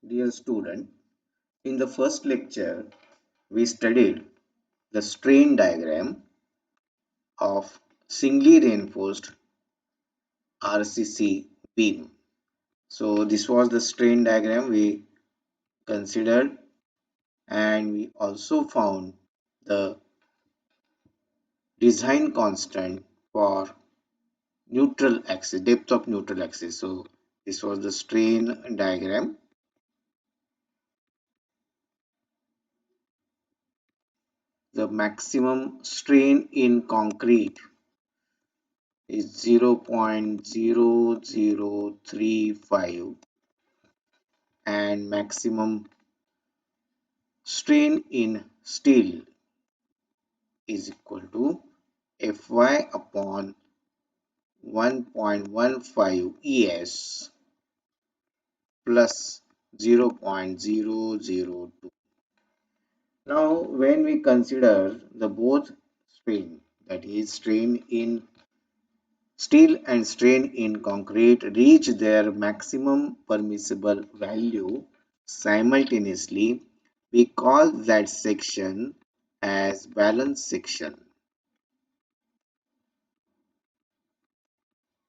Dear student, in the first lecture, we studied the strain diagram of singly reinforced RCC beam. So this was the strain diagram we considered, and we also found the design constant for neutral axis, depth of neutral axis. So this was the strain diagram. The maximum strain in concrete is 0.0035 and maximum strain in steel is equal to Fy upon 1.15 ES plus 0.002. Now when we consider the both strain, that is strain in steel and strain in concrete, reach their maximum permissible value simultaneously, we call that section as balance section.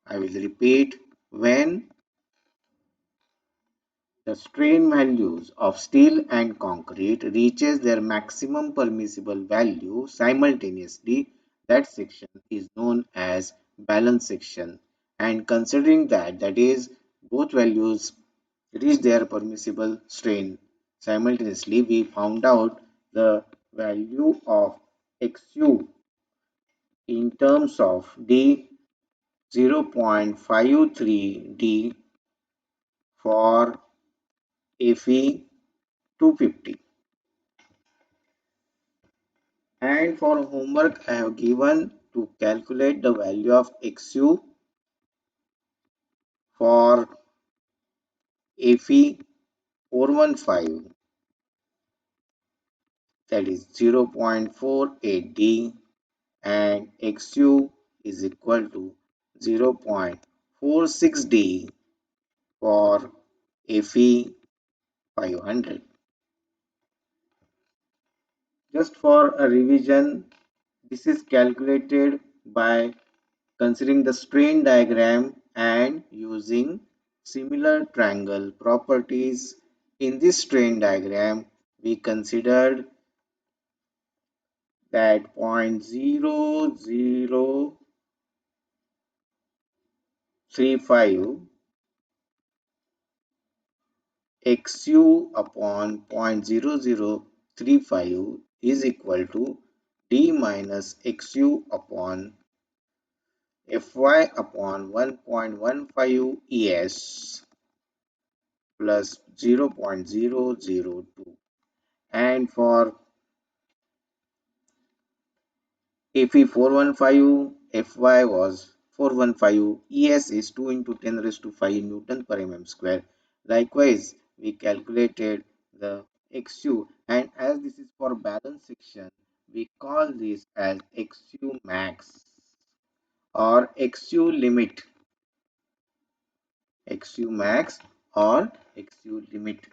I will repeat, when the strain values of steel and concrete reaches their maximum permissible value simultaneously, that section is known as balance section. And considering that is both values reach their permissible strain simultaneously, we found out the value of XU in terms of D 0.53D for Fe 250. And for homework, I have given to calculate the value of XU for Fe 415, that is 0.48D, and XU is equal to 0.46D for Fe 500. Just for a revision, this is calculated by considering the strain diagram and using similar triangle properties. In this strain diagram, we considered that 0.0035 XU upon 0.0035 is equal to D minus XU upon Fy upon 1.15 ES plus 0.002. And for Fe 415, Fy was 415, Es is 2 into 10 raised to 5 Newton per mm square. Likewise, we calculated the Xu, and as this is for balance section, we call this as Xu max or Xu limit. Xu max or Xu limit.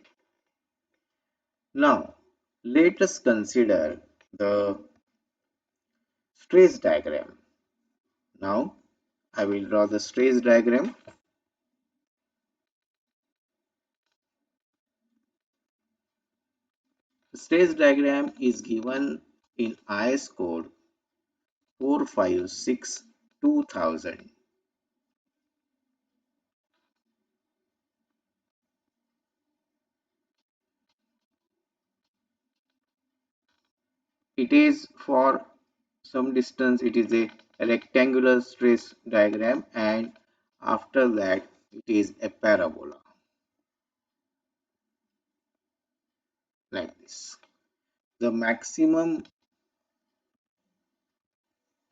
Now, let us consider the stress diagram. Now, I will draw the stress diagram. The stress diagram is given in IS code 456-2000. It is for some distance, it is a rectangular stress diagram, and after that it is a parabola like this. The maximum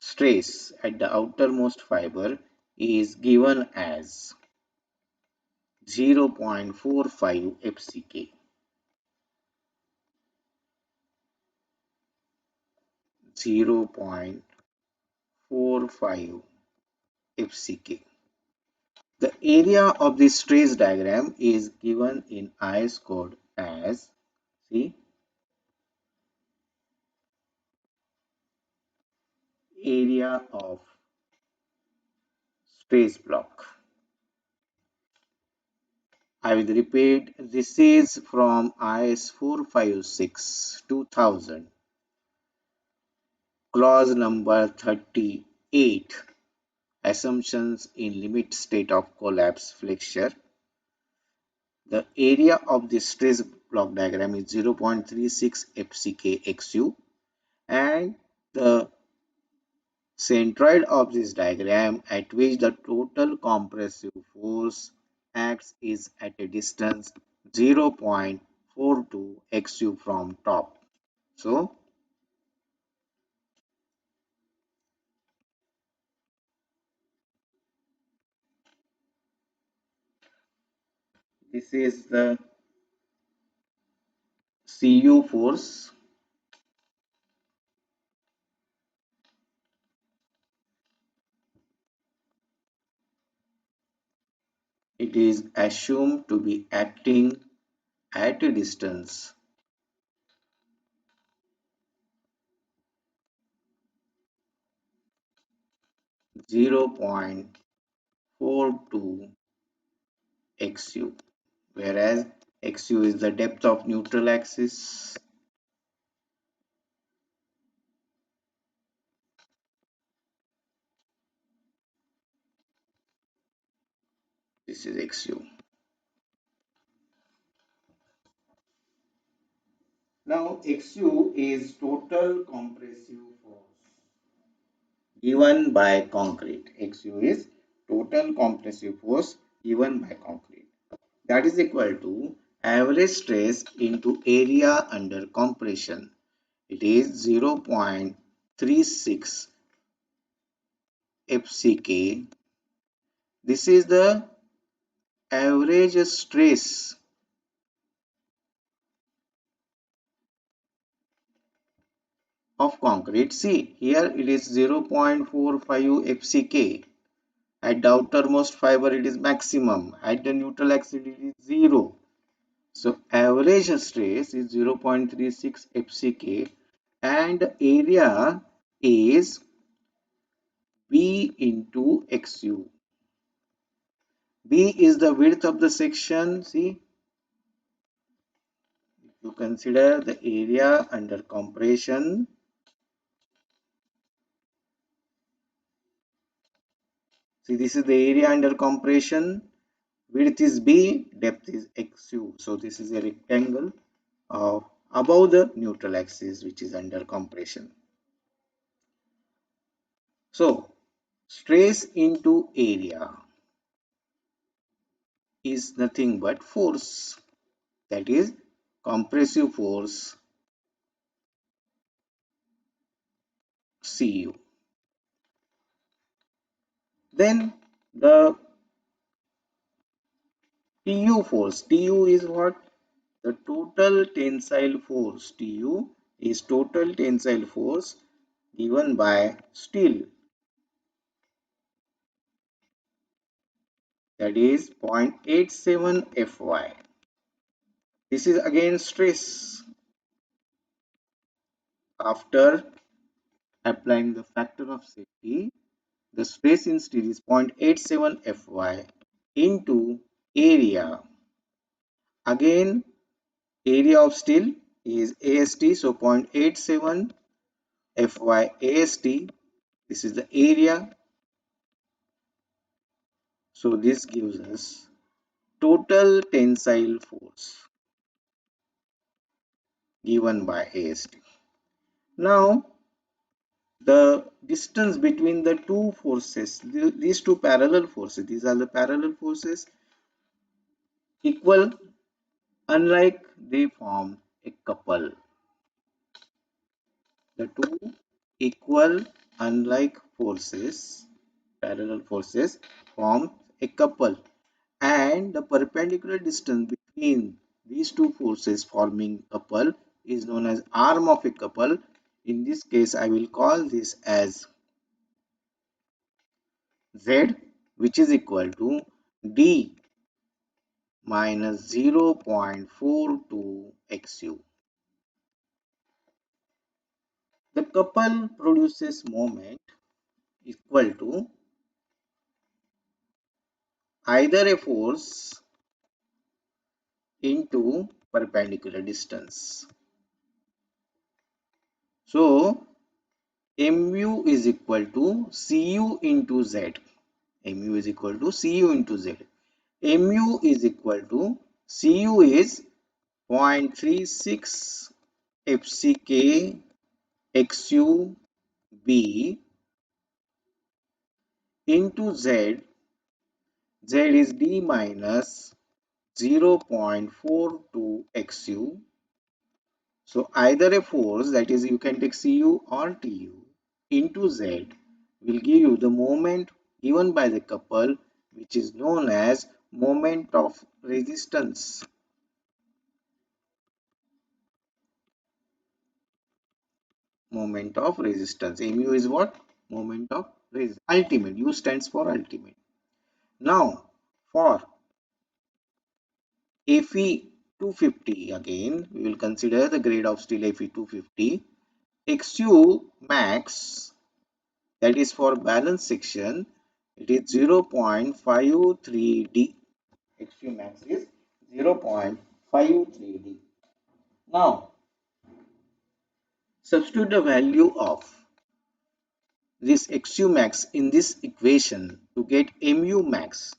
stress at the outermost fiber is given as 0.45 FCK. 0.45 FCK. The area of the stress diagram is given in IS code as, see, area of stress block. I will repeat, this is from IS 456 2000, clause number 38, assumptions in limit state of collapse flexure. The area of the stress block diagram is 0.36 FCK and the centroid of this diagram at which the total compressive force acts is at a distance 0.42 XU from top. So this is the CU force. It is assumed to be acting at a distance 0.42 XU, whereas XU is the depth of neutral axis. This is XU. Now XU is total compressive force given by concrete. XU is total compressive force given by concrete. That is equal to average stress into area under compression. It is 0.36 FCK. This is the average stress of concrete. See, here it is 0.45 FCK. At the outermost fiber, it is maximum. At the neutral axis, it is 0. So, average stress is 0.36 FCK and area is B into XU. B is the width of the section. See, if you consider the area under compression, see, this is the area under compression. Width is B, depth is XU. So, this is a rectangle of above the neutral axis which is under compression. So, stress into area is nothing but force, that is compressive force Cu. Then the Tu force. Tu is what? The total tensile force. Tu is total tensile force given by steel, that is 0.87 Fy. This is again stress after applying the factor of safety. The stress in steel is 0.87 Fy into area. Again, area of steel is AST, so 0.87 Fy AST. This is the area. So this gives us total tensile force given by AST. Now, the distance between the two forces, these two parallel forces, these are the parallel forces, equal, unlike they form a couple. The two equal unlike forces, parallel forces, form a couple, and the perpendicular distance between these two forces forming couple is known as arm of a couple. In this case, I will call this as Z, which is equal to D minus 0.42 XU. The couple produces moment equal to either a force into perpendicular distance. So, mu is equal to Cu into Z. Mu is equal to Cu into Z. Mu is equal to Cu is 0.36 FCK XU B into Z. Z is D minus 0.42 XU. So either a force, that is you can take Cu or Tu, into Z will give you the moment given by the couple, which is known as moment of resistance. Moment of resistance. Mu is what? Moment of resistance. Ultimate. U stands for ultimate. Now, for Fe 250, again, we will consider the grade of steel Fe 250. XU max, that is for balance section, it is 0.53D. XU max is 0.53D. Now, substitute the value of this XU max in this equation to get Mu max.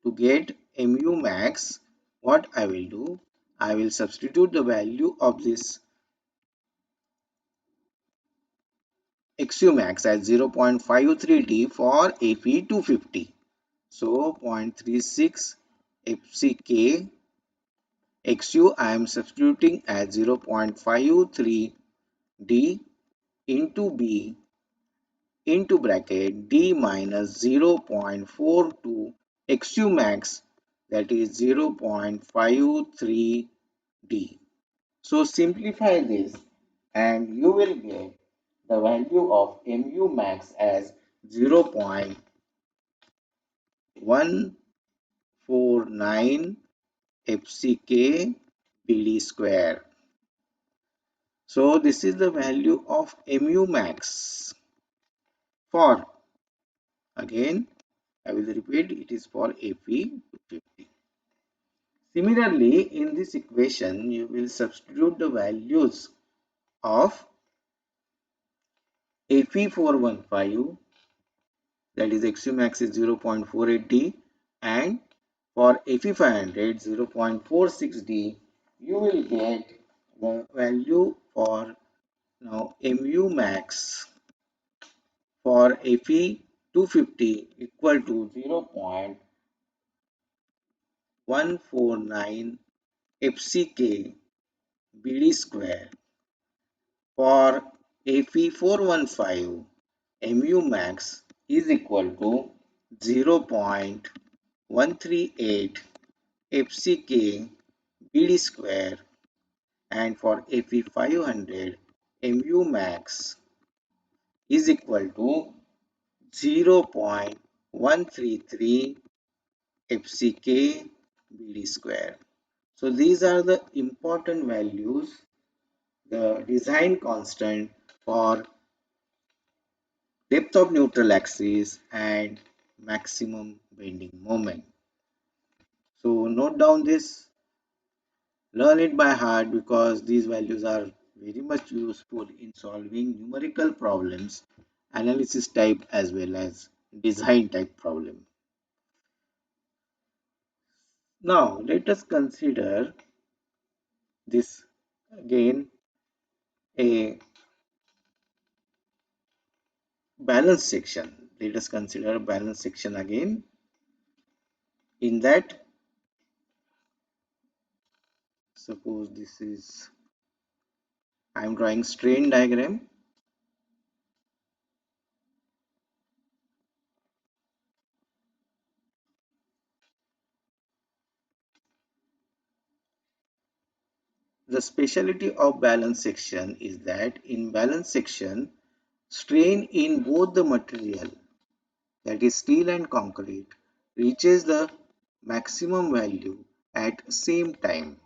To get Mu max, what I will do? I will substitute the value of this XU max as 0.53D for Fe250. So 0.36 FCK XU I am substituting as 0.53D into B into bracket D minus 0.42 XU max, that is 0.53D. So simplify this and you will get the value of Mu max as 0.149 FCK BD square. So this is the value of Mu max for, again I will repeat, it is for Fe250. Similarly, in this equation you will substitute the values of Fe415, that is XU max is 0.48D, and for Fe500 0.46D. You will get the value for now Mu max for Fe250 equal to 0.149 FCK BD square. For Fe415, Mu max is equal to 0.138 FCK BD square, and for Fe500, Mu max is equal to 0.133 FCK BD square. So these are the important values, the design constant for depth of neutral axis and maximum bending moment. So note down this, learn it by heart, because these values are very much useful in solving numerical problems, analysis type as well as design type problem. Now let us consider this again, a balance section. Let us consider a balance section again. In that, suppose this is, I am drawing strain diagram. The specialty of balance section is that in balance section, strain in both the material, that is steel and concrete, reaches the maximum value at same time.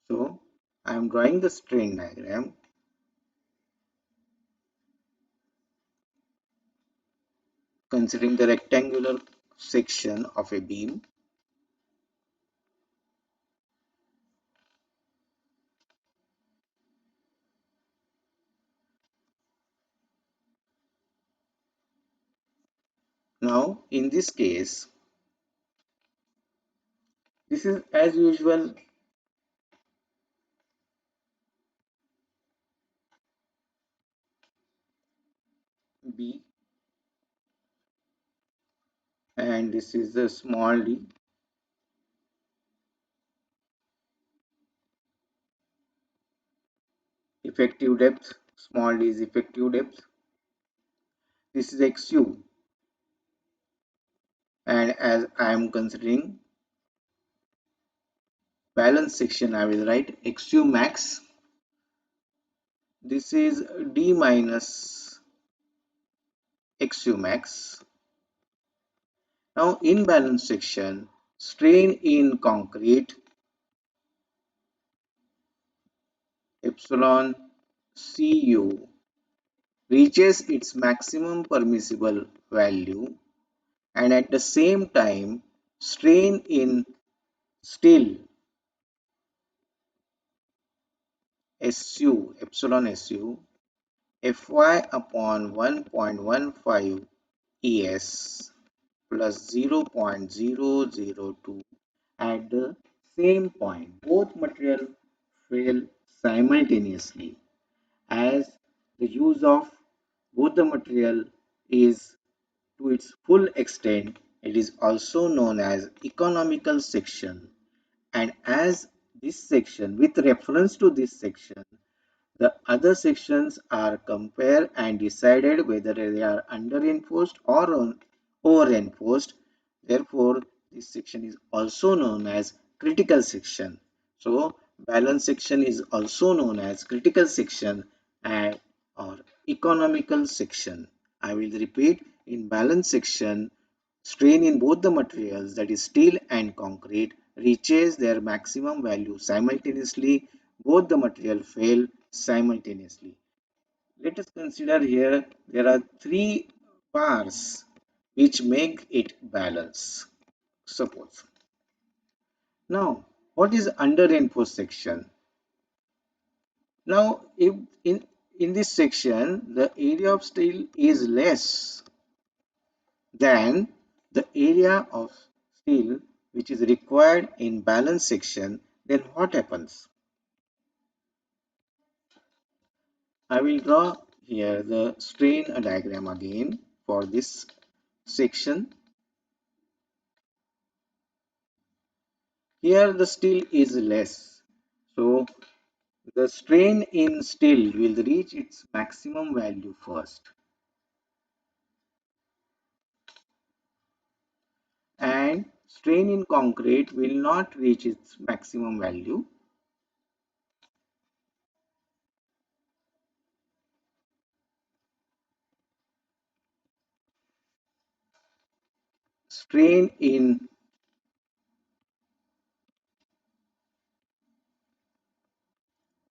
So I am drawing the strain diagram. Considering the rectangular section of a beam. Now, in this case, this is as usual B, and this is the small d. Effective depth, small d is effective depth. This is XU, and as I am considering balance section, I will write XU max. This is D minus XU max. Now, in balance section, strain in concrete epsilon Cu reaches its maximum permissible value, and at the same time strain in steel Su epsilon Su Fy upon 1.15 Es plus 0.002. At the same point both material fail simultaneously, as the use of both the material is to its full extent. It is also known as economical section, and as this section, with reference to this section, the other sections are compared and decided whether they are under-enforced or over-enforced. Therefore, this section is also known as critical section. So, balance section is also known as critical section and or economical section. I will repeat: in balance section, strain in both the materials, that is steel and concrete, reaches their maximum value simultaneously. Both the material fail simultaneously. Let us consider here there are three bars which make it balance. Suppose. Now, what is under reinforced section? Now, if in this section the area of steel is less than the area of steel which is required in balance section, then what happens? I will draw here the strain diagram again for this section. Here the steel is less, so the strain in steel will reach its maximum value first, and strain in concrete will not reach its maximum value. Strain in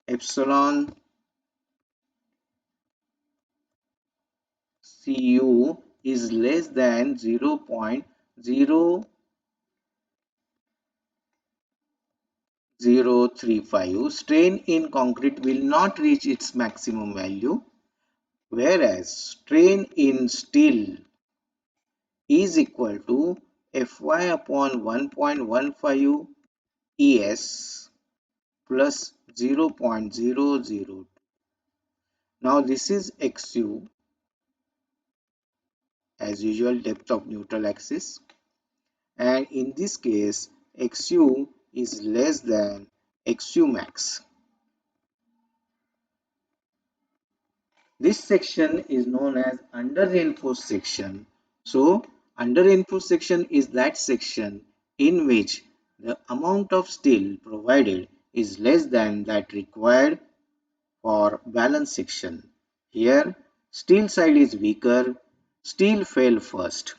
epsilon Cu is less than 0.0035. Strain in concrete will not reach its maximum value, whereas strain in steel is equal to Fy upon 1.15 Es plus 0.002. Now this is Xu, as usual, depth of neutral axis, and in this case Xu is less than Xu max. This section is known as under reinforced section. So under reinforced section is that section in which the amount of steel provided is less than that required for balance section. Here steel side is weaker Steel fell first.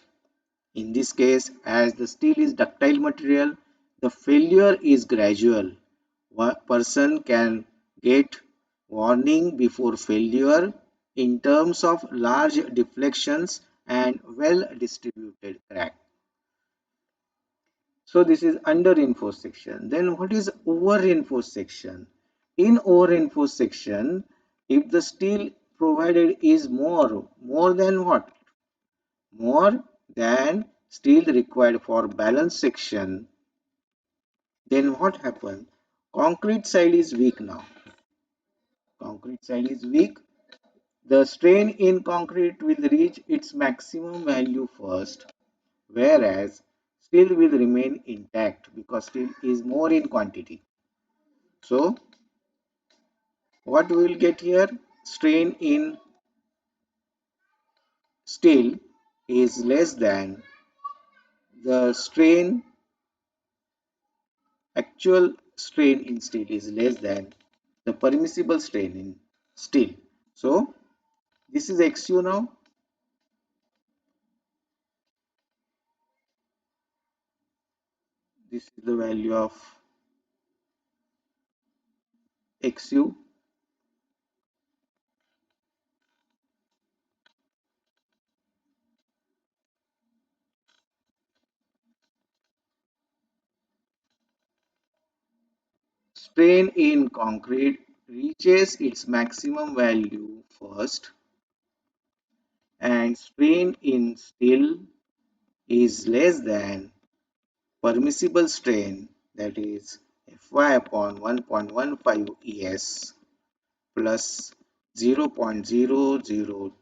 In this case, as the steel is ductile material, the failure is gradual. One person can get warning before failure in terms of large deflections and well distributed crack. So this is under reinforced section. Then what is over reinforced section? In over reinforced section, if the steel provided is more than what? More than steel required for balance section, then what happens? Concrete side is weak now. Concrete side is weak. The strain in concrete will reach its maximum value first, whereas steel will remain intact because steel is more in quantity. So, what we will get here? Strain in steel is less than the actual strain in steel is less than the permissible strain in steel. So, this is XU now. This is the value of XU. Strain in concrete reaches its maximum value first, and strain in steel is less than permissible strain, that is Fy upon 1.15 ES plus 0.002.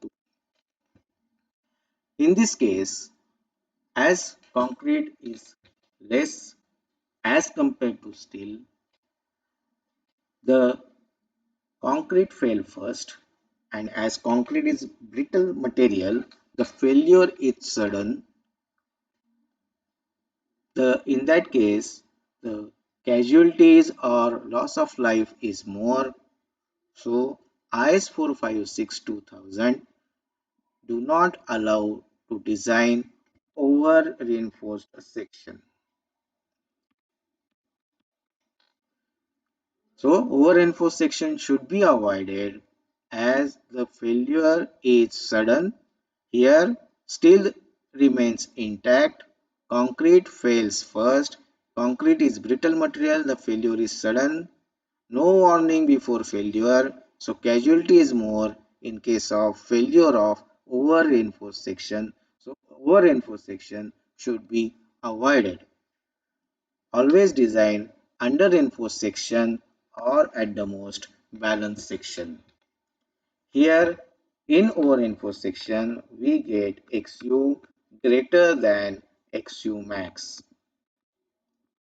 In this case, as concrete is less as compared to steel, the concrete fell first, and as concrete is brittle material, the failure is sudden. In that case, the casualties or loss of life is more. So IS 456 2000 do not allow to design over reinforced section. So over reinforced section should be avoided as the failure is sudden. Here steel remains intact. Concrete fails first. Concrete is brittle material. The failure is sudden. No warning before failure. So casualty is more in case of failure of over reinforced section. So over reinforced section should be avoided. Always design under reinforced section or at the most balanced section. Here in over reinforced section we get XU greater than XU max.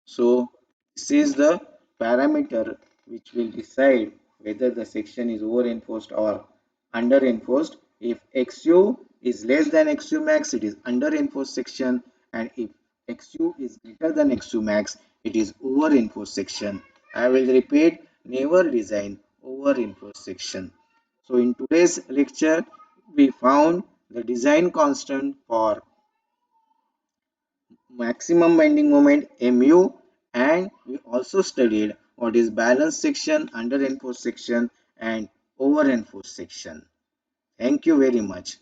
So this is the parameter which will decide whether the section is over reinforced or under reinforced. If XU is less than XU max, it is under reinforced section, and if XU is greater than XU max, it is over reinforced section. I will repeat, never design over reinforced section. So in today's lecture, we found the design constant for maximum bending moment mu, and we also studied what is balanced section, under reinforced section and over reinforced section. Thank you very much.